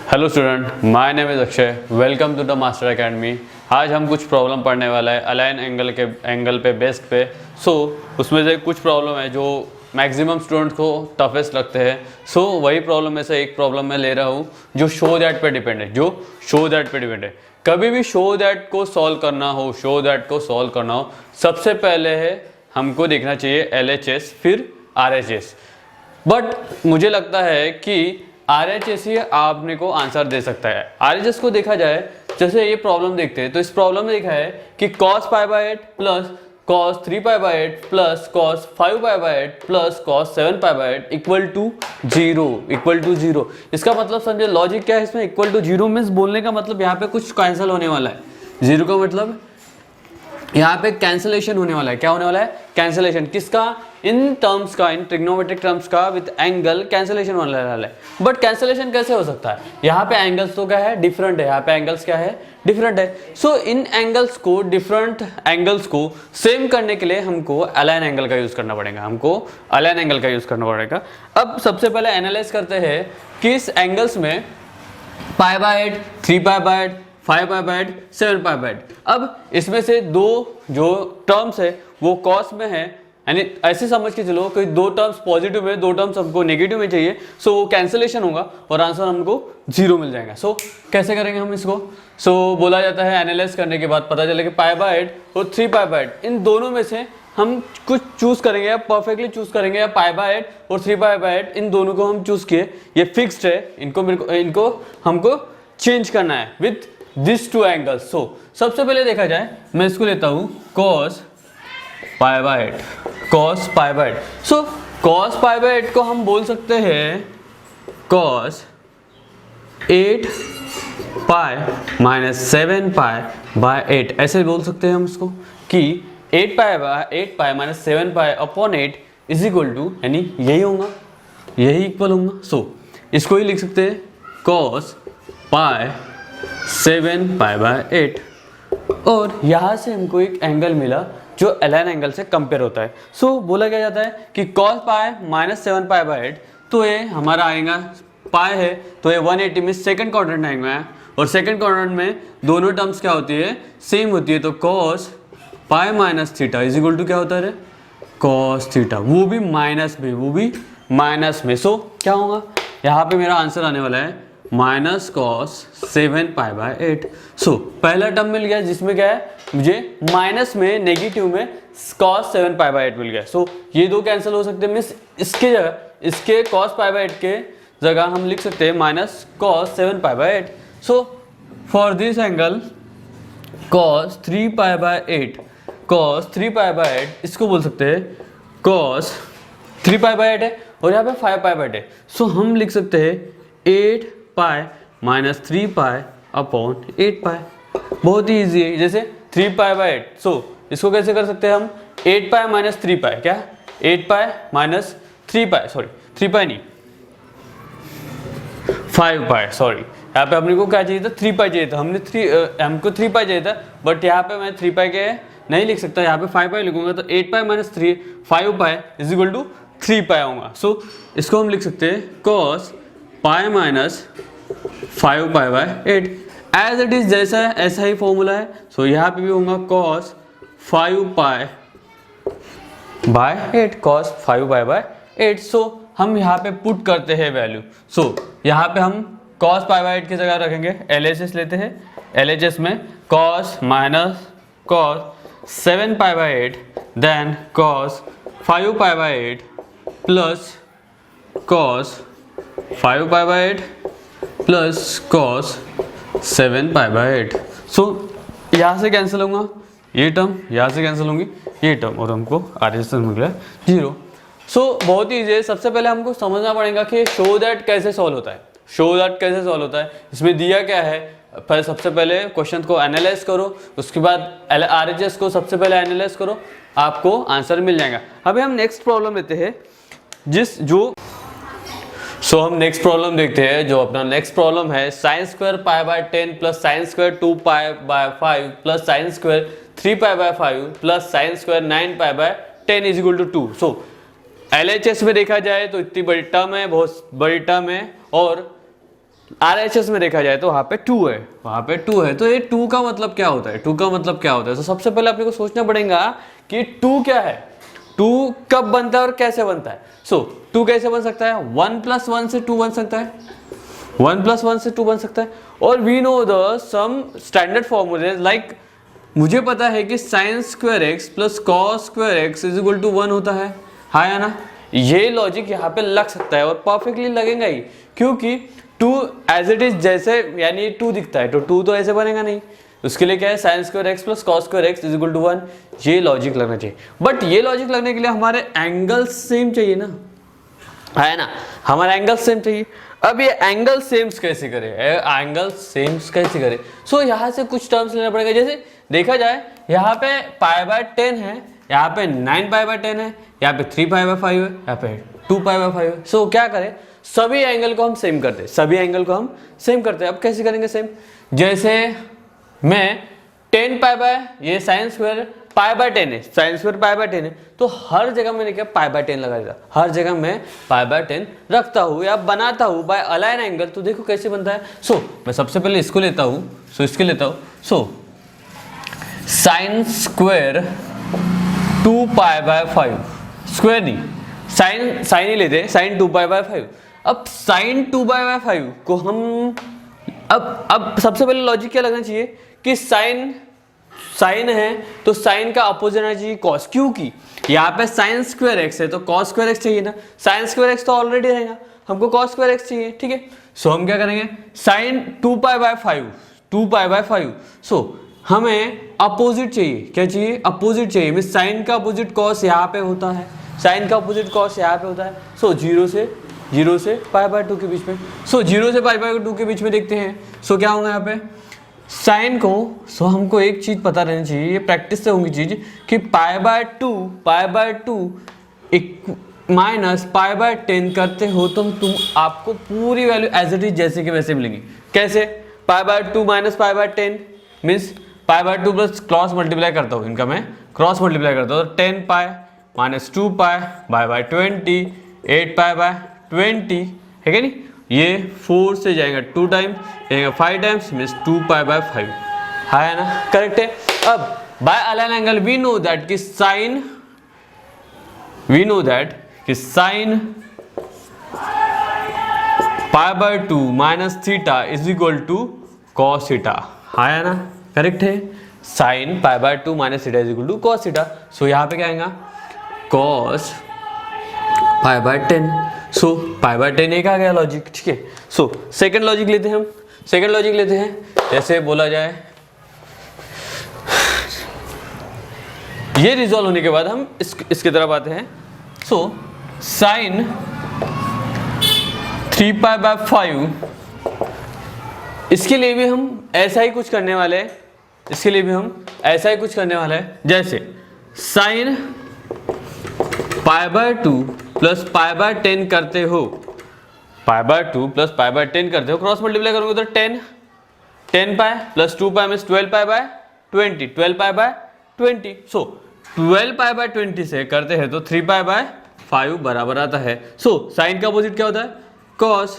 Hello student, my name is Akshay. Welcome to the master academy. आज हम कुछ problem पढ़ने वाला है अलाइन एंगल पे बेस्ड पे। उसमें से कुछ प्रॉब्लम है जो मैक्सिमम स्टूडेंट्स को टफेस्ट लगते हैं। वही प्रॉब्लम में से एक प्रॉब्लम मैं ले रहा हूँ जो शो दैट पे डिपेंड है, कभी भी शो दैट को सॉल्व करना हो, सबसे पहले है हमको देखना चाहिए LHS फिर RHS। बट मुझे लगता है कि RHS ही आपने को आंसर दे सकता है। RHS को देखा जाए, जैसे ये प्रॉब्लम देखते हैं तो इस प्रॉब्लम में देखा है कि cos π/8 plus cos 3π/8 plus cos 5π/8 plus cos 7π/8 equal to zero. इसका मतलब समझे लॉजिक क्या है इसमें। इक्वल टू जीरो मीन्स बोलने का मतलब यहाँ पे कुछ कैंसिल होने वाला है। जीरो का मतलब यहाँ पे कैंसिलेशन होने वाला है। क्या होने वाला है? कैंसिलेशन। किसका? इन टर्म्स का, इन ट्रिग्नोमेट्रिक टर्म्स का विद एंगल कैंसिलेशन होने वाला है। बट कैंसिलेशन कैसे हो सकता है? यहाँ पे एंगल्स तो क्या है? डिफरेंट है। यहाँ पे एंगल्स क्या है? डिफरेंट है। इन एंगल्स को, डिफरेंट एंगल्स को सेम करने के लिए हमको अलाइन एंगल का यूज करना पड़ेगा। अब सबसे पहले एनालाइज करते हैं कि इस एंगल्स में π/8, 3π/8, 5π/8, 7π/8। अब इसमें से दो जो टर्म्स है वो कॉस में है, यानी ऐसे समझ के चलो कोई दो टर्म्स पॉजिटिव में, दो टर्म्स हमको नेगेटिव में चाहिए। वो कैंसिलेशन होगा और आंसर हमको जीरो मिल जाएगा। कैसे करेंगे हम इसको? बोला जाता है एनालाइज करने के बाद पता चले कि π/8 और 3π/8 इन दोनों में से हम कुछ चूज करेंगे या परफेक्टली चूज करेंगे, या π/8 और 3π/8 इन दोनों को हम चूज किए, ये फिक्स्ड है, इनको हमको चेंज करना है विथ दिस टू एंगल्स। सबसे पहले देखा जाए, मैं इसको लेता हूं cos π/8। cos π/8 को हम बोल सकते हैं cos 8π - 7π/8। ऐसे बोल सकते हैं हम इसको कि 8π - 7π/8 इज इक्वल टू, यानी यही इक्वल होगा। इसको ही लिख सकते हैं cos π 7π/8। और यहाँ से हमको एक एंगल मिला जो अलाइन एंगल से कंपेयर होता है। बोला क्या जाता है कि cos π - 7π/8, तो ये हमारा आएगा पाई है तो ये 180 में सेकंड क्वाड्रेंट आएगा, और सेकंड क्वाड्रेंट में दोनों टर्म्स क्या होती है? सेम होती है। तो cos π - theta is equal to क्या होता है? cos थीटा, वो भी माइनस में। क्या होगा? यहाँ पे मेरा आंसर आने वाला है -cos 7π/8। पहला टर्म मिल गया जिसमें क्या है, मुझे माइनस में, नेगेटिव में cos 7π/8 मिल गया। ये दो कैंसिल हो सकते हैं। मीन्स इसके cos π/8 के जगह हम लिख सकते हैं -cos 7π/8। For this angle cos 3π/8 इसको बोल सकते हैं cos 3π/8 है, और यहाँ पे 5π/8 है। हम लिख सकते हैं 8π - 3π/8π। बहुत ही ईजी है। जैसे 3π/8, इसको कैसे कर सकते हैं हम? 8π - 3π, क्या 8π - 3π, सॉरी 3π नहीं 5π, सॉरी। यहाँ पे अपने को क्या चाहिए था? 3π चाहिए था। हमको 3π चाहिए था, बट यहाँ पे मैं 3π के नहीं लिख सकता, यहाँ पे 5π लिखूंगा। तो 8π - 3 5π इज इक्वल टू 3π आऊंगा। इसको हम लिख सकते हैं cos π - 5π/8 एज इट इज, जैसा है ऐसा ही फॉर्मूला है। यहाँ पे भी होगा cos 5π/8, cos 5π/8। हम यहाँ पे पुट करते हैं वैल्यू। यहाँ पे हम cos π/8 की जगह रखेंगे LHS लेते हैं। LHS में cos cos 7π/8 then cos 5π/8 plus cos 5π/8 plus cos 7π/8। यहाँ से कैंसिल होगा ये टर्म, यहाँ से कैंसिल होंगी ये टर्म, और हमको RHS मिल गया 0। बहुत ही ईजी है। सबसे पहले हमको समझना पड़ेगा कि शो दैट कैसे सॉल्व होता है। इसमें दिया क्या है? सबसे पहले क्वेश्चन को एनालाइज करो, उसके बाद RHS को सबसे पहले एनालाइज करो, आपको आंसर मिल जाएगा। अभी हम नेक्स्ट प्रॉब्लम लेते हैं हम नेक्स्ट प्रॉब्लम देखते हैं। जो अपना नेक्स्ट प्रॉब्लम है sin² π/10 plus sin² 2π/5 plus sin² 3π/5 plus sin² 9π/10 is equal to 2। LHS में देखा जाए तो इतनी बड़ी टर्म है, बहुत बड़ी टर्म है, और RHS में देखा जाए तो वहाँ पे 2 है, वहाँ पे 2 है, तो ये 2 का मतलब क्या होता है, 2 का मतलब क्या होता है? तो सबसे पहले अपने को सोचना पड़ेगा कि 2 क्या है, 2 कब बनता है और कैसे बनता है। सो 2 कैसे बन सकता है, 1 + 1 से 2 बन सकता है, 1 + 1 से 2 बन सकता है। और we know the some standard फॉर्मूले, लाइक मुझे पता है कि sin² x + cos² x = 1 होता है, हाँ या ना। ये लॉजिक यहाँ पे लग सकता है और परफेक्टली लगेगा ही, क्योंकि 2 एज इट इज जैसे यानी 2 दिखता है तो 2 तो ऐसे बनेगा नहीं, उसके लिए क्या है sin² x + cos² x = 1, ये लॉजिक लगना चाहिए। बट ये लॉजिक लगने के लिए हमारे एंगल सेम चाहिए ना, है ना, हमारा एंगल सेम चाहिए। अब ये एंगल सेम्स कैसे करें, एंगल सेम्स कैसे करें? सो यहाँ से कुछ टर्म्स लेना पड़ेगा। जैसे देखा जाए यहाँ पे π/10 है, यहाँ पे 9π/10 है, यहाँ पे 3π/5 है, यहाँ पे 2π/5 है। सो क्या करें, सभी एंगल को हम सेम करते हैं, सभी एंगल को हम सेम करते हैं। अब कैसे करेंगे सेम, जैसे मैं 10π ये sin² π/10 है, sin² π/10 है, तो हर जगह मैंने क्या π/10 लगा दिया, हर जगह मैं π/10 रखता हूँ या बनाता हूँ बाय अलाइन एंगल। तो देखो कैसे बनता है। सो मैं सबसे पहले इसको लेता हूँ, सो इसके लेता हूँ, सो sin² 2π/5, स्क्वायर नहीं, साइन ही लेते हैं, sin 2π/5। अब sin 2π/5 को हम अब सबसे पहले लॉजिक क्या लगना चाहिए कि साइन है तो साइन का अपोजिट आना चाहिए कॉस, क्योंकि यहाँ पे sin² x है तो cos² x चाहिए ना, sin² x तो ऑलरेडी रहेगा, हमको cos² x चाहिए, ठीक है। सो हम क्या करेंगे, sin 2π/5, सो हमें अपोजिट चाहिए, क्या चाहिए, अपोजिट चाहिए। मीन साइन का अपोजिट कॉस यहाँ पे होता है, साइन का अपोजिट कॉस यहाँ पे होता है। सो 0 से π/2 के बीच में, सो 0 से π/2 के बीच में देखते हैं। सो क्या होगा यहाँ पे साइन को, सो हमको एक चीज पता रहनी चाहिए, ये प्रैक्टिस से होगी चीज कि π/2 माइनस π/10 करते हो तो तुम आपको पूरी वैल्यू एज इट इज जैसे कि वैसे मिलेंगी। कैसे, π/2 minus π/10 means π/2 plus cross multiply करता हूँ, इनका मैं क्रॉस मल्टीप्लाई करता हूँ, तो 10π माइनस 2π /20 8π/20 है क्या नहीं, ये 4 से जाएगा 2 टाइम, जाएगा 5 टाइम्स मीन्स 2π/5, है ना, करेक्ट है। अब by allied angle we know that कि sine π/2 minus theta = cos theta, है ना, करेक्ट है। Sine π/2 minus theta = cos theta. So यहाँ पे क्या आएगा cos π/10, सो π/10 एक आ गया लॉजिक, ठीक है। सो सेकंड लॉजिक लेते हैं हम, सेकंड लॉजिक लेते हैं, जैसे बोला जाए ये रिजॉल्व होने के बाद हम इसकी तरफ आते हैं। सो साइन 3π/5, इसके लिए भी हम ऐसा ही कुछ करने वाले हैं, इसके लिए भी हम ऐसा ही कुछ करने वाला है। जैसे साइन π/2 प्लस π/10 करते हो, π/2 प्लस π/10 करते हो, क्रॉस मल्टीप्लाई करोगे तो 10π प्लस 2π मीन्स 12π/20, 12π/20। सो 12π/20 से करते हैं तो 3π/5 बराबर आता है। सो साइन का अपोजिट क्या होता है, cos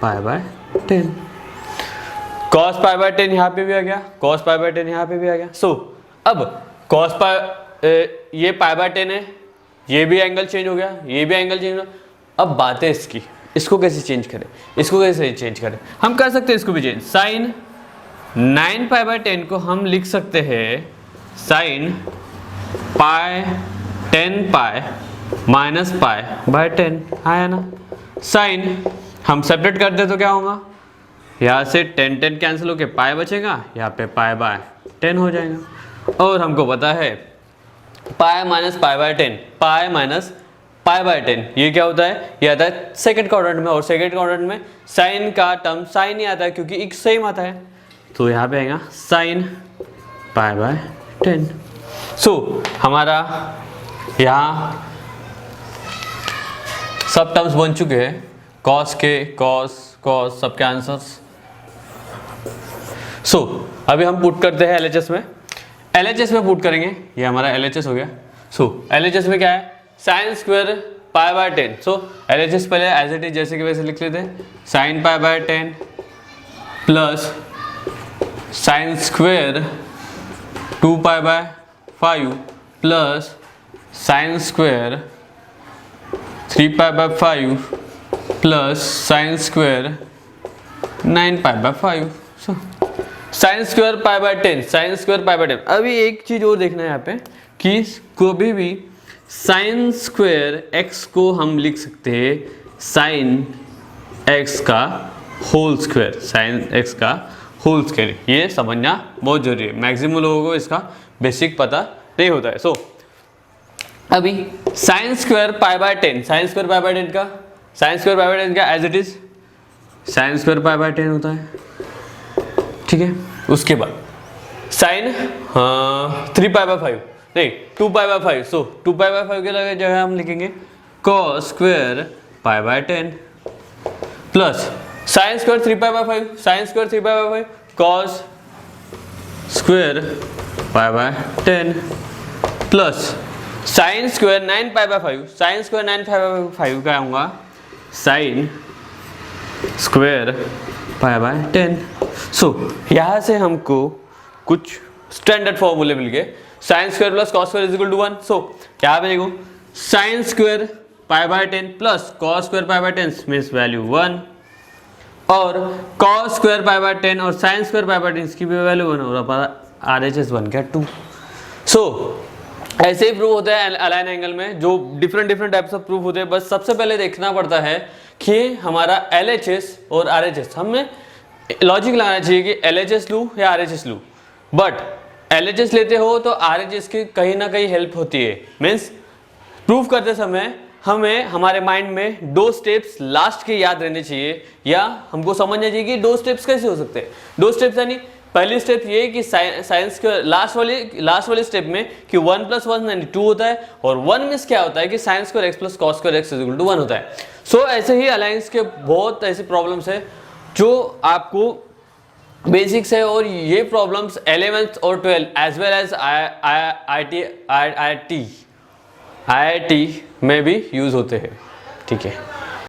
π/10, cos π/10 यहाँ पे भी आ गया, cos π/10 यहाँ पे भी आ गया। सो अब cos ये π/10 है, ये भी एंगल चेंज हो गया, ये भी एंगल चेंज हो गया। अब बात है इसकी, इसको कैसे चेंज करें, इसको कैसे चेंज करें, हम कर सकते हैं इसको भी चेंज। साइन 9π/10 को हम लिख सकते हैं साइन 10π माइनस π/10, है ना। साइन हम सेपरेट कर दे तो क्या होगा, यहाँ से 10 कैंसिल होके पाई बचेगा, यहाँ पे π/10 हो जाएगा। और हमको पता है पाई माइनस π/10, पाई माइनस π/10 ये क्या होता है, ये आता है सेकंड क्वाड्रेंट में, और सेकंड क्वाड्रेंट में साइन का टर्म साइन ही आता है क्योंकि एक सेम आता है, तो यहाँ पे आएगा साइन π/10। सो हमारा यहाँ सब टर्म्स बन चुके हैं, कॉस के कॉस सबके आंसर्स। सो अभी हम पुट करते हैं LHS में, LHS में पुट करेंगे, ये हमारा LHS हो गया। सो LHS में क्या है, sin² pi by 10। So LHS पहले एज इट इज जैसे कि वैसे लिख लेते हैं, sine pi by 10 plus sine square 2 pi by 5 plus sine square 3 pi by 5 plus sine square 9 pi by 5। So sine square pi by 10, sine square pi by 10। अभी एक चीज और देखना है यहाँ पे कि कभी भी साइन स्क्वायर एक्स को हम लिख सकते हैं साइन एक्स का होल स्क्वायर, साइन एक्स का होल स्क्वायर। ये समझना बहुत जरूरी है, मैक्सिमम लोगों को इसका बेसिक पता नहीं होता है। सो अभी sine square pi by 10, sine square pi by 10 का, साइन स्क्वायर पाई बाय 10 का as it is sine square pi by 10 होता है, ठीक है। उसके बाद साइन 3 पाई बाय 5 नहीं 2 पाई बाय 5। सो 2 पाई बाय 5 के जगह हम लिखेंगे cos square pi by 10 plus sine square 3 pi by 5, sine square 3 pi by 5 cos square pi by 10 plus sine square 9 pi by 5, sine square 9 pi by 5 का आऊँगा sine square pi by 10। So यहाँ से हमको कुछ standard फॉर्मूले मिल गए, sine square plus cos square is equal to 1। So क्या बनेगा, sine square pi by 10 plus cos square pi by 10 means value 1, और कॉस स्क्वायर पाई बाय 10 और साइन स्क्वायर पाई बाय 10 की भी वैल्यू 1, और RHS बन गया 2। सो ऐसे ही प्रूव होता है अलाइन एंगल में, जो डिफरेंट टाइप्स ऑफ प्रूफ होते हैं। बस सबसे पहले देखना पड़ता है कि हमारा LHS और RHS, हमें लॉजिक लगाना चाहिए कि LHS लूँ या RHS लूँ। बट LHS लेते हो तो RHS की कहीं ना कहीं हेल्प होती है। मीन्स प्रूफ करते समय हमें हमारे माइंड में 2 स्टेप्स लास्ट के याद रहने चाहिए, या हमको समझना चाहिए कि 2 स्टेप्स कैसे हो सकते हैं। 2 स्टेप्स यानी पहली स्टेप ये कि साइंस के लास्ट वाली स्टेप में कि 1 + 1 यानी 2 होता है, और 1 मीन्स क्या होता है कि sine square X plus cos square X is equal to 1 होता है। सो ऐसे ही अलाइंस के बहुत ऐसे प्रॉब्लम्स है जो आपको बेसिक्स है, और ये प्रॉब्लम्स 11th और 12th as well as IIT में भी यूज होते हैं, ठीक है।